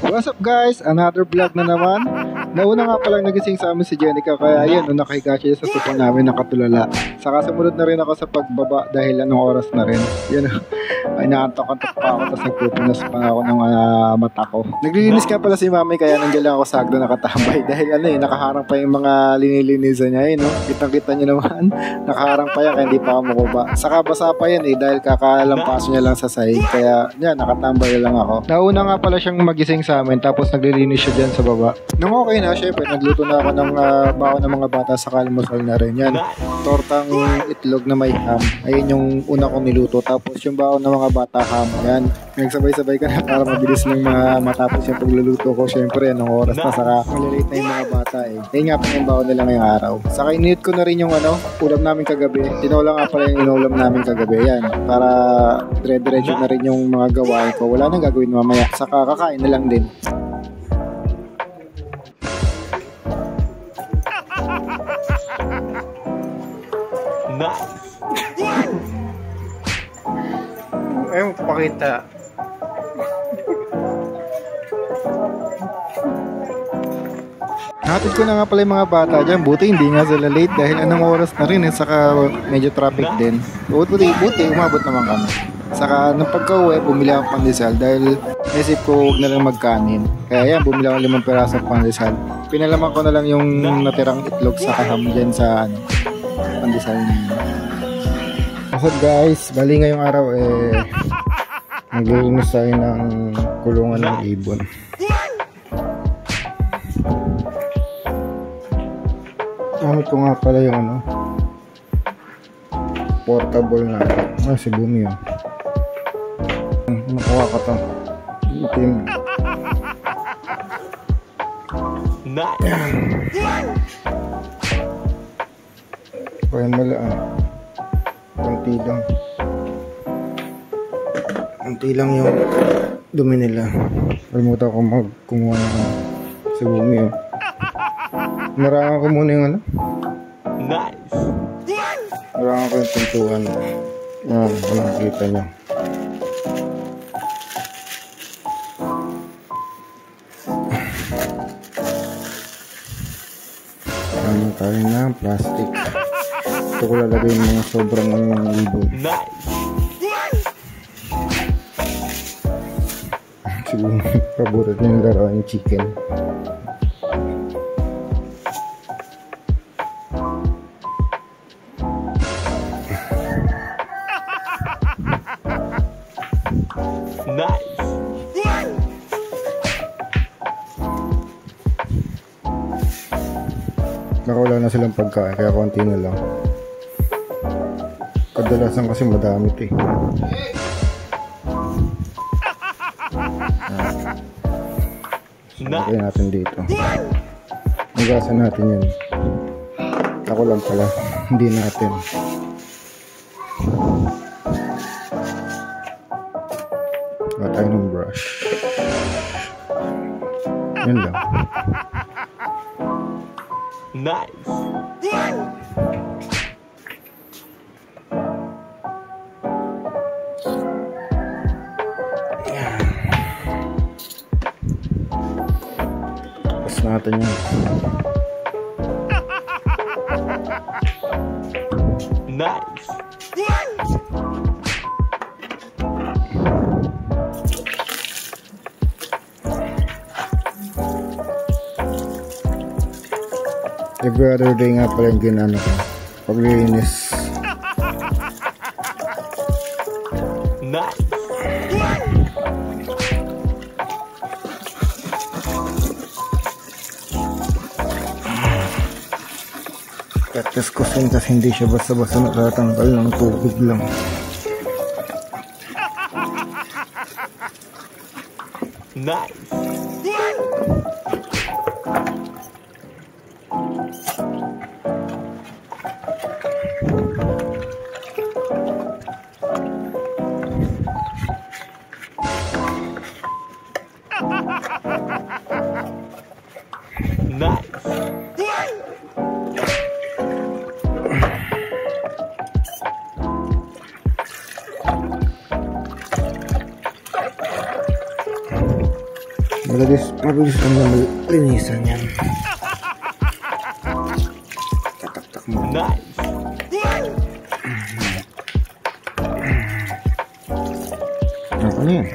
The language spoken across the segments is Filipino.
What's up guys? Another vlog na naman. Nauna nga palang nagising sa amin si Jenica, kaya ayun, nakahiga siya sa sofa namin nakatulala. Saka sumunod na rin ako sa pagbaba dahil anong oras na rin. Yun, ay nakantok-kantok pa ako, tapos nagpupunas pa ako ng mata ko. Naglilinis ka pala si mami, kaya nandiyan lang ako sa agdo nakatambay dahil nakaharang pa yung mga linilinisan niya no? Kitang-kita niyo naman, nakaharang pa yan kaya hindi pa ako makuba. Saka basa pa yan dahil kakalampaso niya lang sa sahig, kaya yan, nakatambay lang ako. Nauna nga pala siyang magising sa amin, tapos naglilinis siya dyan sa baba. Nung okay na, syempre nagluto na ako ng baon ng mga bata sa kalmusal na rin yan. Tortang itlog na may ham, ayun yung una kong niluto. Tapos yung baon ng mga bata ham, yan, nagsabay-sabay ka na para mabilis lang matapos yung pagluluto ko. Syempre anong oras na, saka malilate na yung mga bata ayun nga pa yung baon nila ngayong araw. Saka init ko na rin yung ulam namin kagabi. Tinola nga pala yung inulam namin kagabi, yan, para dire-diretso na rin yung mga gawain ko. Wala nang gagawin mamaya, saka kakain na lang din. Nice. Ayun, pakita. Hatid ko na nga pala yung mga bata dyan. Buti hindi nga sila late dahil anong oras na rin saka medyo traffic din. Buti umabot naman kami. Saka nung pagka-uwi, bumili ako pandesal dahil naisip ko huwag na lang magkanin. Kaya yan, bumili ako 5 piraso pandesal. Pinalaman ko na lang yung natirang itlog sa kaham dyan sa pandesal niya. So guys, bali ngayong araw naglilinis tayo ng kulungan ng ibon. Gamit ko nga pala yung portable na si Bumi yun. Nakuha ka to. Itim. Kaya malaan. Konti lang yung dumi nila. Kalimutan ko kumuha ng si Bumi yun. Narangan ko muna yung Nice. Narangan ko yung tuntuan. Wala nakita nyo. Ano tayo na plastic. Ito ko lalagay yung mga sobrang ibon. Nice. Siguro paborito yung laruan yung chicken. Nice. Nakawala na silang pagkain kaya konti na lang. Kadalasan kasi madami ito Lagay natin dito. Hugasan natin yan. Ako lang pala, hindi natin. Wala tayo ng brush. Yan lang. Nice. Tapos natin yan. Nice. Every other day nga pala yung ginano ko paglilinis. Nice. Katas ko sin kasi hindi siya basta-basta natatanggal ng tubig lang. Nice. Nice. Mabilis lang na linisan yan. Tatak-tak mo. Nice. Ano yan?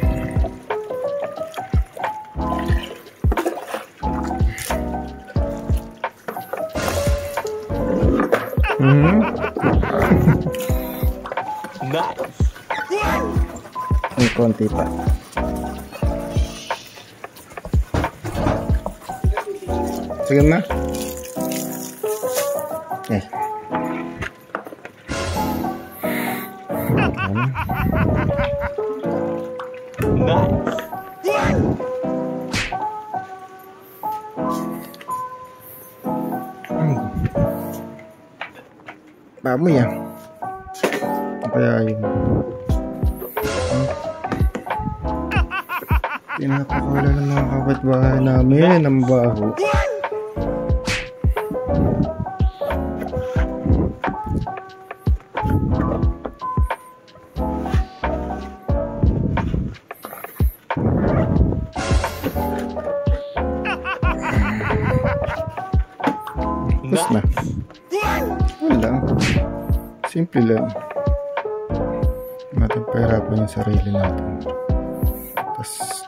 Nice. May konti pa. Sige na. Eh. Nice. Baboy yan. Kaya yun. Pinapakawala ng mga kapitbahay namin ng baho. Tapos na. Wala. Simple lang. Natin pahirapan yung sarili natin. Tapos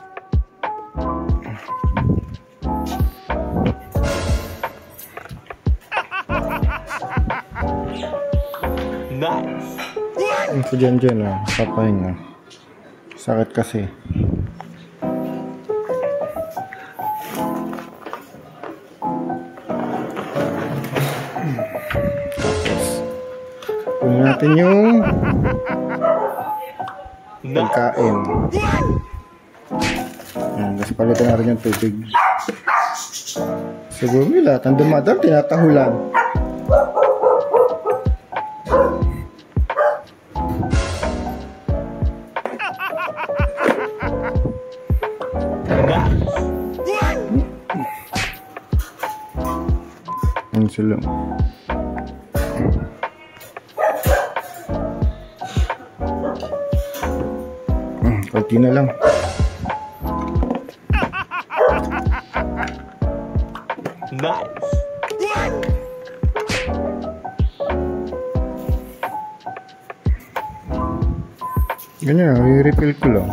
Nice. ang sa dyan papahinga. Sakit kasi. Kunin natin yung pagkain. Tapos palitan natin yung tubig. Siguro lahat ang dumadam, tinatahulan. Yan sila. Kunti na lang. Nice. Ganyan, i-refill ko lang.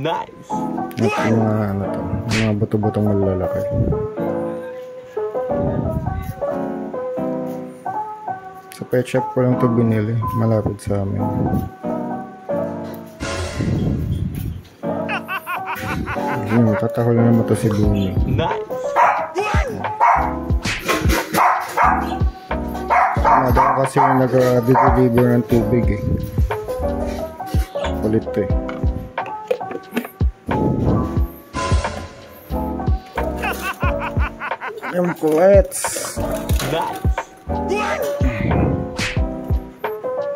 Nice. At yung mga ano to, yung mga buto-butong malalaki. Sa pet shop ko lang to binili, malapit sa amin. Yun, tatakol na naman to si Bumi. Nice. Madami kasi yung nag-deliver ng tubig eh. Kulit to eh. Yung kulets. Nice.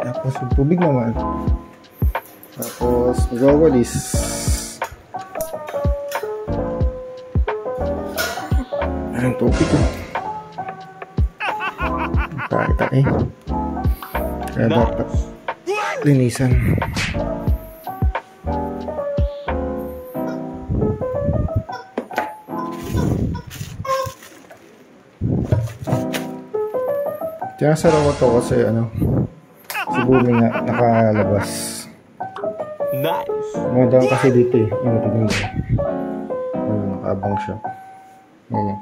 Tapos yung tubig naman. Tapos magawalis. Ang tubig ko. Nakakita eh. Kaya dapat linisan. Tinasara ko to kasi ano, si Bumi nga nakalabas. Nice. Madami kasi dito eh. Ano, tignan mo. Ano, nakaabang siya. Ano.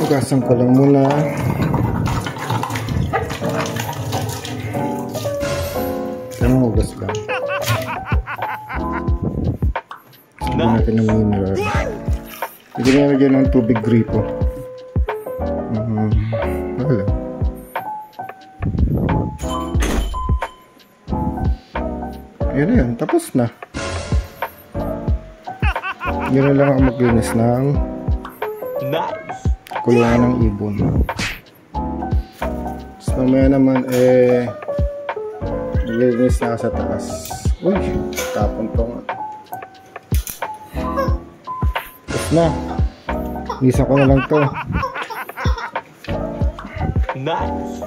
Ugasan ko lang muna. Tamang ugas lang. Sige natin ng mineral. Sige na lagyan ng tubig gripo. Wala. Yan na yan. Tapos na. Yan na lang ang maglinis ng Nice. kulungan ng ibon. Tapos mamaya naman maglinis na sa taas. Uy, tapon to nga. Tapos na. Lisa ko na lang to. Nice.